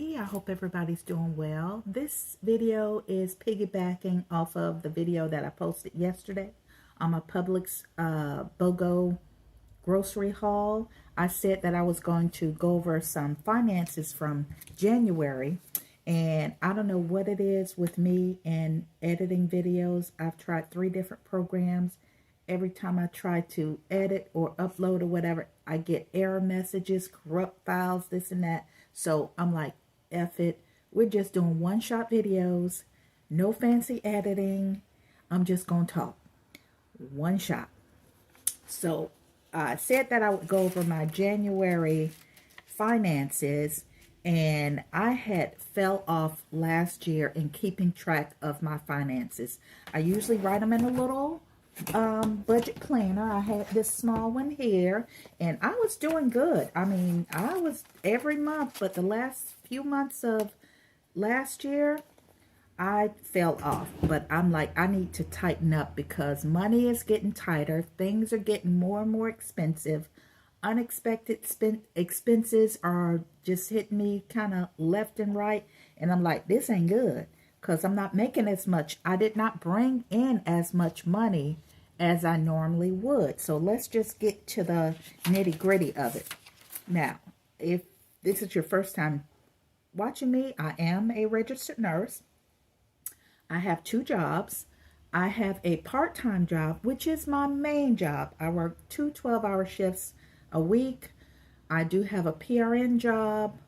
everybody. I hope everybody's doing well. This video is piggybacking off of the video that I posted yesterday on my Publix BOGO grocery haul. I said that I was going to go over some finances from January, and I don't know what it is with me and editing videos. I've tried 3 different programs. Every time I try to edit or upload or whatever, I get error messages, corrupt files, this and that. So I'm like, F it. We're just doing one-shot videos, no fancy editing. I'm just going to talk. One shot. So I said that I would go over my January finances, and I had fell off last year in keeping track of my finances. I usually write them in a little budget planner. I had this small one here, and I was doing good. I mean, I was every month, but the last few months of last year, I fell off. But I'm like, I need to tighten up because money is getting tighter. Things are getting more and more expensive. Unexpected expenses are just hitting me kind of left and right. And I'm like, this ain't good because I'm not making as much. I did not bring in as much money as I normally would. So let's just get to the nitty gritty of it. Now, if this is your first time watching me, I am a registered nurse. I have 2 jobs. I have a part-time job, which is my main job. I work 2 12-hour shifts a week. I do have a PRN job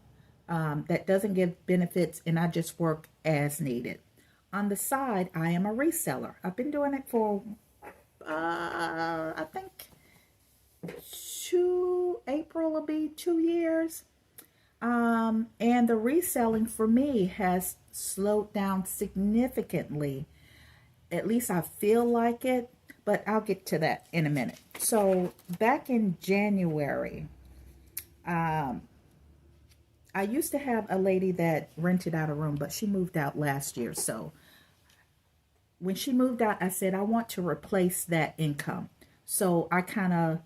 that doesn't give benefits, and I just work as needed. On the side, I am a reseller. I've been doing it for, I think, April will be 2 years. And the reselling for me has slowed down significantly. At least I feel like it, but I'll get to that in a minute. So back in January, I used to have a lady that rented out a room, but she moved out last year. So when she moved out, I said, I want to replace that income. So I kind of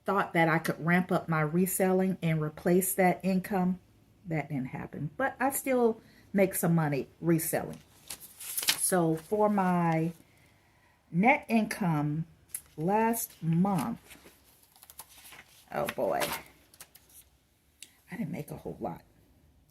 thought that I could ramp up my reselling and replace that income. That didn't happen, but I still make some money reselling. So for my net income last month, oh boy, I didn't make a whole lot.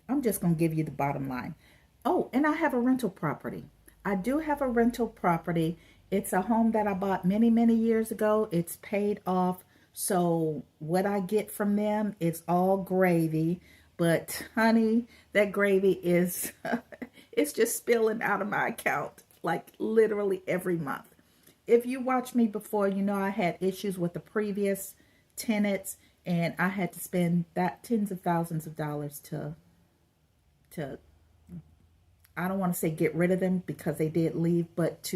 I'm just going to give you the bottom line. Oh, and I have a rental property. I do have a rental property. It's a home that I bought many, many years ago. It's paid off. So what I get from them is all gravy. But honey, that gravy is, it's just spilling out of my account like literally every month. If you watch me before, you know I had issues with the previous tenants, and I had to spend that tens of thousands of dollars to I don't want to say get rid of them because they did leave, but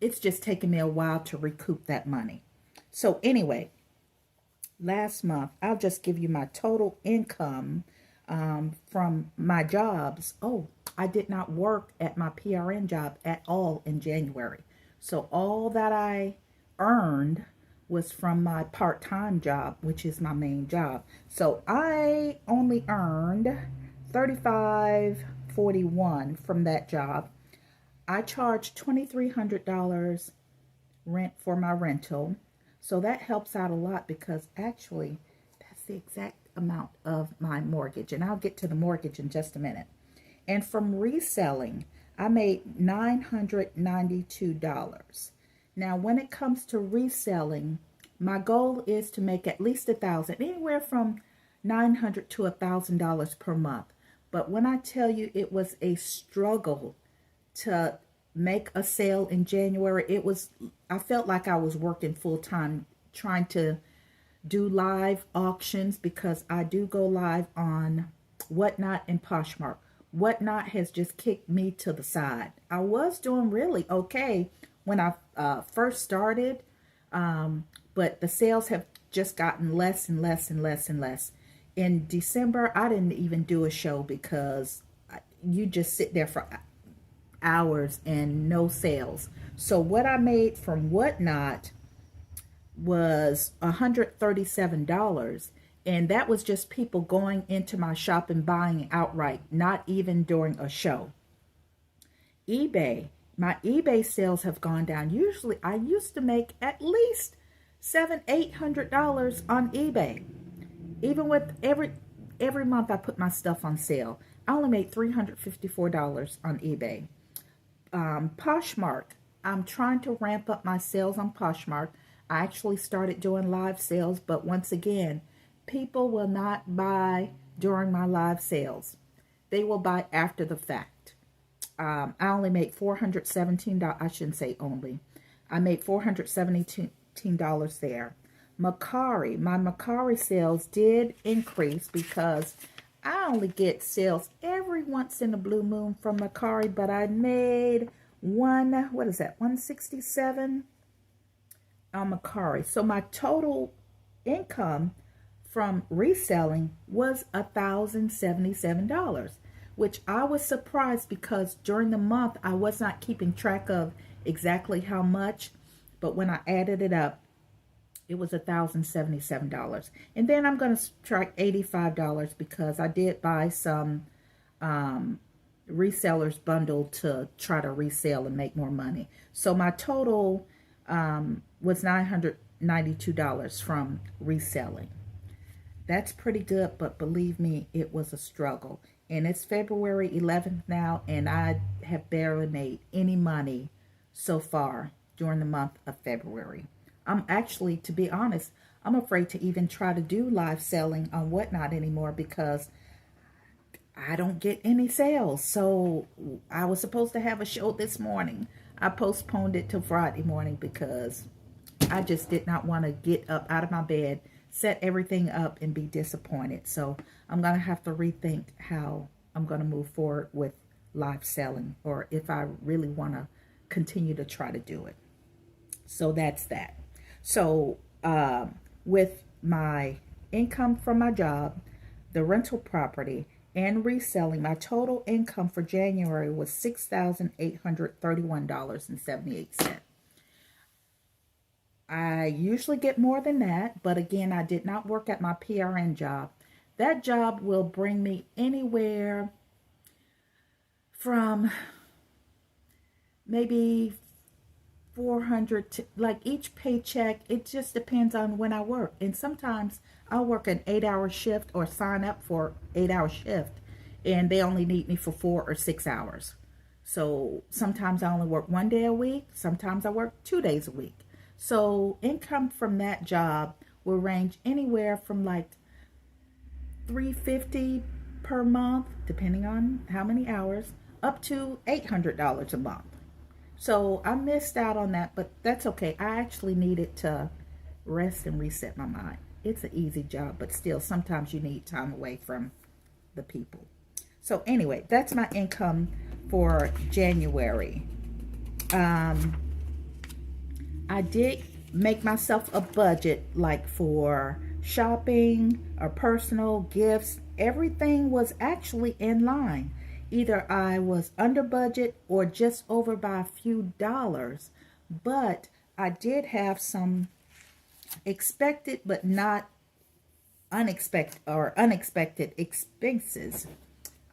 it's just taken me a while to recoup that money. So anyway, last month, I'll just give you my total income from my jobs. Oh, I did not work at my PRN job at all in January. So all that I earned was from my part-time job, which is my main job. So I only earned $35.41 from that job. I charged $2,300 rent for my rental. So that helps out a lot because actually that's the exact amount of my mortgage. And I'll get to the mortgage in just a minute. And from reselling, I made $992. Now, when it comes to reselling, my goal is to make at least $1,000, anywhere from $900 to $1,000 per month. But when I tell you it was a struggle to make a sale in January, I felt like I was working full time trying to do live auctions because I do go live on Whatnot and Poshmark. Whatnot has just kicked me to the side. I was doing really okay when I first started, but the sales have just gotten less and less and less and less. In December, I didn't even do a show because you just sit there for hours and no sales. So what I made from Whatnot was $137, And that was just people going into my shop and buying outright, not even during a show. eBay, my eBay sales have gone down. Usually I used to make at least $700-800 on eBay. Even with every month I put my stuff on sale. I only made $354 on eBay. Poshmark, I'm trying to ramp up my sales on Poshmark. I actually started doing live sales, but once again, people will not buy during my live sales. They will buy after the fact. I only made $417. I shouldn't say only. I made $417 there. Mercari, my Mercari sales did increase because I only get sales every once in a blue moon from Mercari, but I made what is that, 167 on Mercari. So my total income from reselling was $1,077, which I was surprised because during the month I was not keeping track of exactly how much, but when I added it up, it was $1,077. And then I'm going to subtract $85 because I did buy some resellers bundle to try to resell and make more money. So my total was $992 from reselling. That's pretty good, but believe me, it was a struggle. And it's February 11th now, and I have barely made any money so far during the month of February. I'm actually, to be honest, I'm afraid to even try to do live selling on Whatnot anymore because I don't get any sales. So I was supposed to have a show this morning. I postponed it till Friday morning because I just did not want to get up out of my bed, set everything up, and be disappointed. So I'm going to have to rethink how I'm going to move forward with live selling, or if I really want to continue to try to do it. So that's that. So with my income from my job, the rental property, and reselling, my total income for January was $6,831.78. I usually get more than that, but again, I did not work at my PRN job. That job will bring me anywhere from maybe 400 to, like, each paycheck, it just depends on when I work. And sometimes I'll work an 8-hour shift or sign up for 8-hour shift and they only need me for 4 or 6 hours. So sometimes I only work 1 day a week, sometimes I work 2 days a week. So income from that job will range anywhere from like $350 per month, depending on how many hours, up to $800 a month. So I missed out on that, but that's okay. I actually needed to rest and reset my mind. It's an easy job, but still, sometimes you need time away from the people. So anyway, that's my income for January. I did make myself a budget, like for shopping or personal gifts. Everything was actually in line. Either I was under budget or just over by a few dollars. But I did have some expected but not unexpected expenses.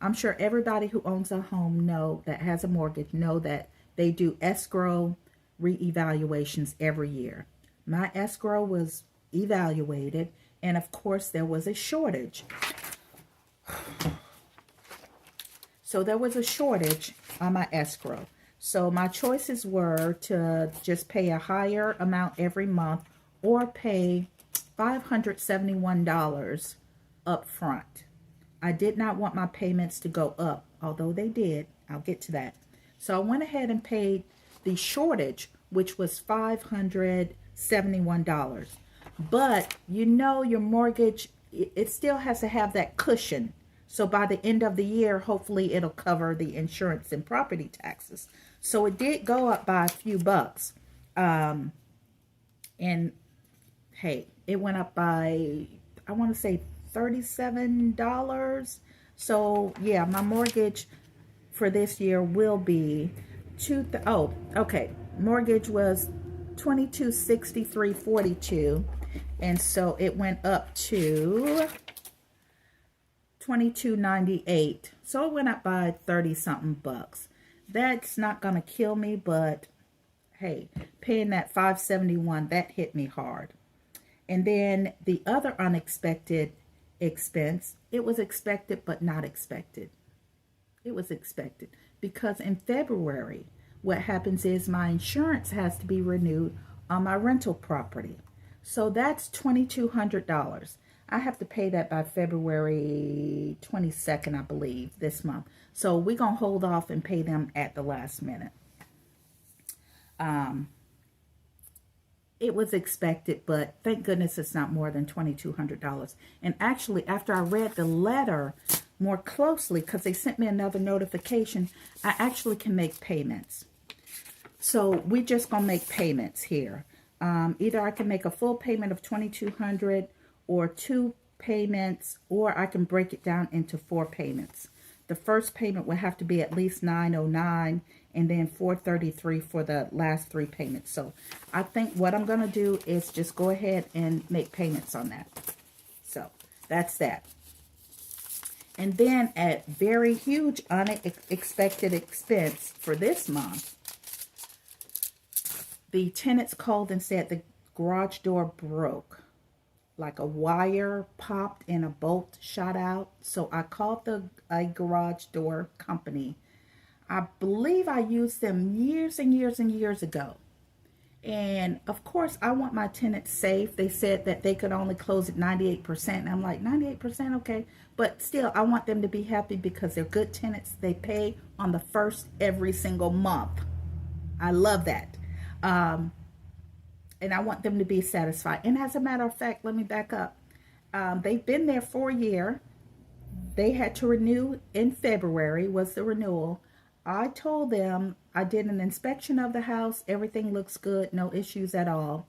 I'm sure everybody who owns a home that has a mortgage know that they do escrow reevaluations every year. My escrow was evaluated, and of course there was a shortage. So there was a shortage on my escrow. So my choices were to just pay a higher amount every month or pay $571 up front. I did not want my payments to go up, although they did. I'll get to that. So I went ahead and paid the shortage, which was $571. But you know, your mortgage, it still has to have that cushion. So by the end of the year, hopefully it'll cover the insurance and property taxes. So it did go up by a few bucks. And hey, it went up by, I want to say $37. So yeah, my mortgage for this year will be mortgage was $2,263.42, And so it went up to $22.98. So it went up by 30 something bucks. That's not going to kill me, but hey, paying that $5.71, that hit me hard. And then the other unexpected expense, it was expected but not expected. It was expected because in February, what happens is my insurance has to be renewed on my rental property. So that's $2,200. I have to pay that by February 22nd, I believe, this month. So we're going to hold off and pay them at the last minute. It was expected, but thank goodness it's not more than $2,200. And actually, after I read the letter more closely, because they sent me another notification, I actually can make payments. So we're just going to make payments here. Either I can make a full payment of $2,200 or 2 payments, or I can break it down into 4 payments. The first payment will have to be at least $909 and then $433 for the last 3 payments. So I think what I'm going to do is just go ahead and make payments on that. So that's that. And then at very huge unexpected expense for this month, the tenants called and said the garage door broke. Like a wire popped and a bolt shot out. So I called a garage door company. I believe I used them years and years and years ago. And of course, I want my tenants safe. They said that they could only close at 98%. And I'm like, 98%, okay. But still, I want them to be happy because they're good tenants. They pay on the first every single month. I love that. And I want them to be satisfied. And as a matter of fact, let me back up. They've been there for a year. They had to renew in February, was the renewal. I told them I did an inspection of the house. Everything looks good. No issues at all.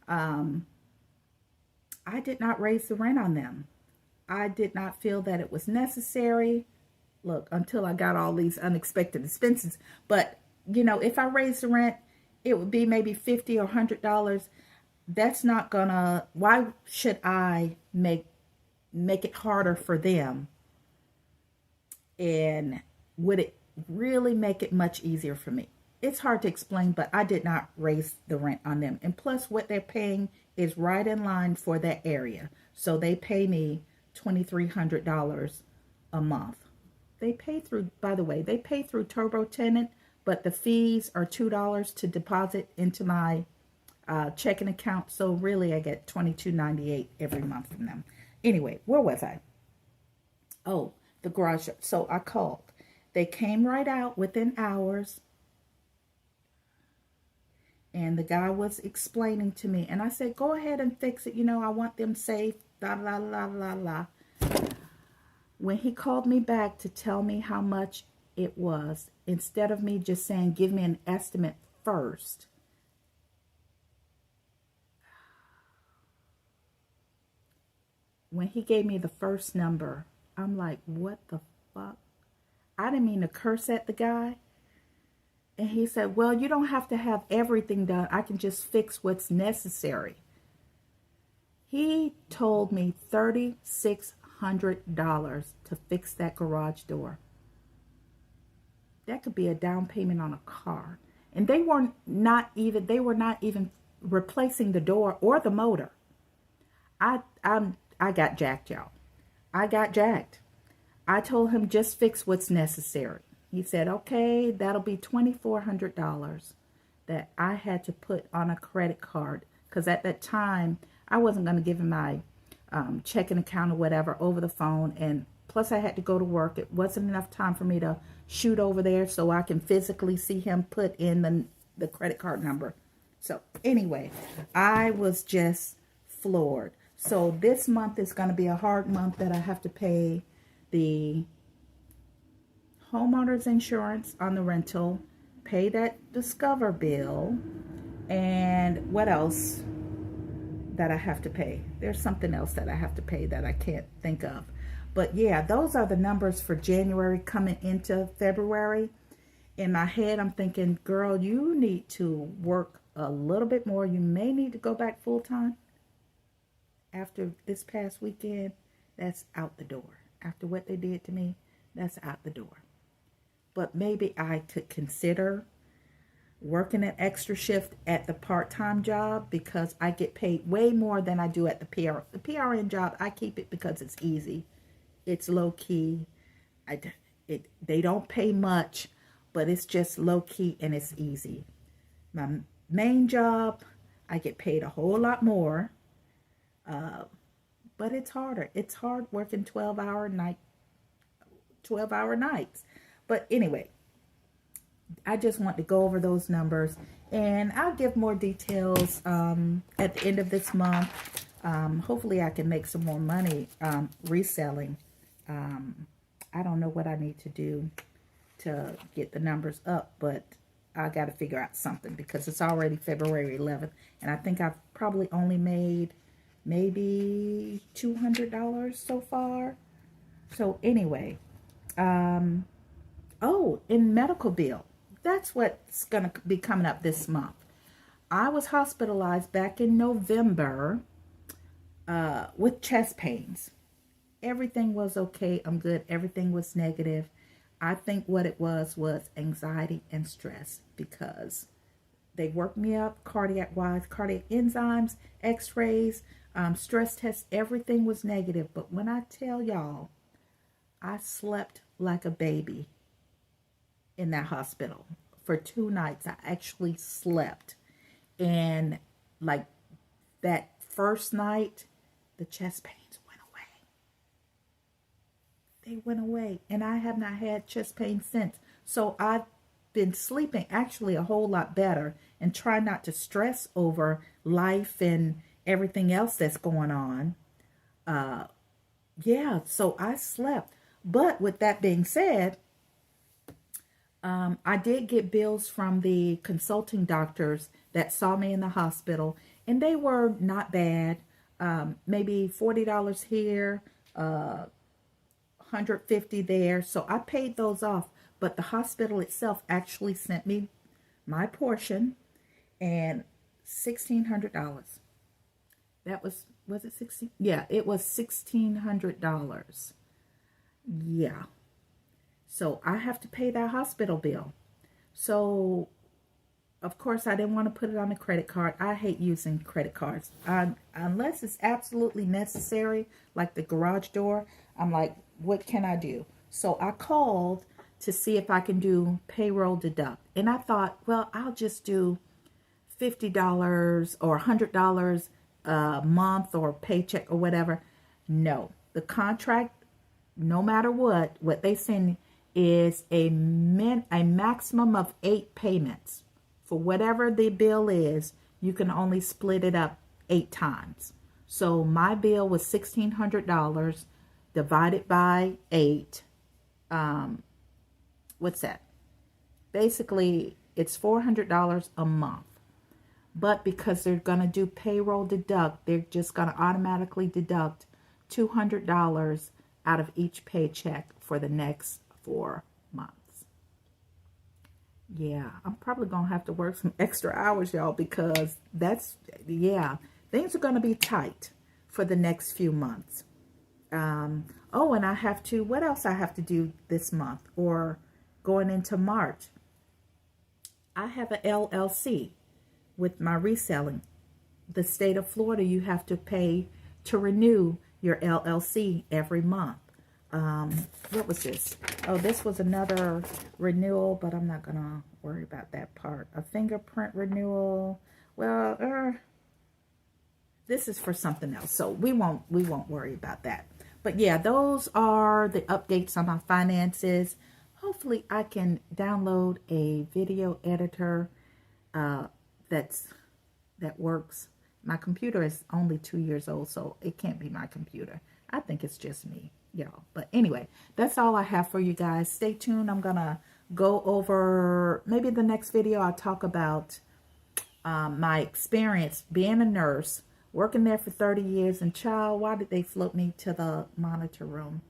I did not raise the rent on them. I did not feel that it was necessary. Look, until I got all these unexpected expenses. But, you know, if I raised the rent, it would be maybe $50 or $100. That's not gonna, why should I make it harder for them? And would it really make it much easier for me? It's hard to explain, but I did not raise the rent on them. And plus what they're paying is right in line for that area. So they pay me $2,300 a month. They pay through, by the way, they pay through Turbo Tenant, but the fees are $2 to deposit into my checking account. So really I get $22.98 every month from them. Anyway, where was I? Oh, the garage. So I called. They came right out within hours. And the guy was explaining to me. And I said, go ahead and fix it. You know, I want them safe. La, la, la, la, la. When he called me back to tell me how much it was, instead of me just saying, give me an estimate first, when he gave me the first number, I'm like, what the fuck? I didn't mean to curse at the guy. And he said, well, you don't have to have everything done. I can just fix what's necessary. He told me $3,600 to fix that garage door. That could be a down payment on a car. And they were not even replacing the door or the motor. I got jacked, y'all. I got jacked. I told him just fix what's necessary. He said, okay, that'll be $2,400 that I had to put on a credit card. Because at that time, I wasn't going to give him my checking account or whatever over the phone. And plus I had to go to work. It wasn't enough time for me to shoot over there so I can physically see him put in the credit card number. So anyway, I was just floored. So this month is going to be a hard month that I have to pay the homeowner's insurance on the rental, pay that Discover bill, and what else that I have to pay? There's something else that I have to pay that I can't think of. But yeah, those are the numbers for January coming into February. In my head, I'm thinking, girl, you need to work a little bit more. You may need to go back full time. after this past weekend, that's out the door. After what they did to me, that's out the door. But maybe I could consider working an extra shift at the part-time job because I get paid way more than I do at the PRN job. I keep it because it's easy. It's low key. They don't pay much, but it's just low key and it's easy. My main job, I get paid a whole lot more, but it's harder. It's hard working 12-hour nights. But anyway, I just want to go over those numbers, and I'll give more details at the end of this month. Hopefully I can make some more money reselling. I don't know what I need to do to get the numbers up, but I got to figure out something because it's already February 11th, and I think I've probably only made maybe $200 so far. So anyway, oh, in medical bill. That's what's going to be coming up this month. I was hospitalized back in November with chest pains. Everything was okay. I'm good. Everything was negative. I think what it was anxiety and stress because they worked me up cardiac-wise, cardiac enzymes, x-rays, stress tests, everything was negative. But when I tell y'all, I slept like a baby in that hospital for 2 nights. I actually slept, and like that first night, the chest pains went away. They went away, and I have not had chest pain since. So I've been sleeping actually a whole lot better and try not to stress over life and everything else that's going on. Yeah, so I slept. But with that being said, I did get bills from the consulting doctors that saw me in the hospital, and they were not bad. Maybe $40 here, $150 there. So I paid those off, but the hospital itself actually sent me my portion and $1,600. That was it 16? Yeah, it was $1,600. Yeah. So I have to pay that hospital bill. So, of course, I didn't want to put it on a credit card. I hate using credit cards. Unless it's absolutely necessary, like the garage door, I'm like, what can I do? So I called to see if I can do payroll deduct. And I thought, well, I'll just do $50 or $100 a month or paycheck or whatever. No, the contract, no matter what they send is a maximum of 8 payments. For whatever the bill is, you can only split it up 8 times. So my bill was $1,600 divided by 8. What's that? Basically, it's $400 a month. But because they're going to do payroll deduct, they're just going to automatically deduct $200 out of each paycheck for the next 4 months. Yeah, I'm probably going to have to work some extra hours, y'all, because things are going to be tight for the next few months. Oh, and I have to, what else I have to do this month or going into March? I have an LLC with my reselling. The state of Florida, you have to pay to renew your LLC every month. What was this? Oh, this was another renewal, but I'm not going to worry about that part. A fingerprint renewal. Well, this is for something else, so we won't worry about that. But yeah, those are the updates on my finances. Hopefully I can download a video editor that works. My computer is only 2 years old, so it can't be my computer. I think it's just me, y'all. But anyway, that's all I have for you guys. Stay tuned. I'm gonna go over, maybe the next video I'll talk about my experience being a nurse, working there for 30 years, and child, why did they float me to the monitor room?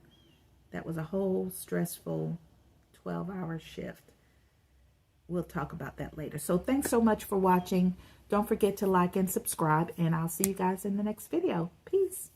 That was a whole stressful 12-hour shift. We'll talk about that later. So thanks so much for watching. Don't forget to like and subscribe, and I'll see you guys in the next video. Peace.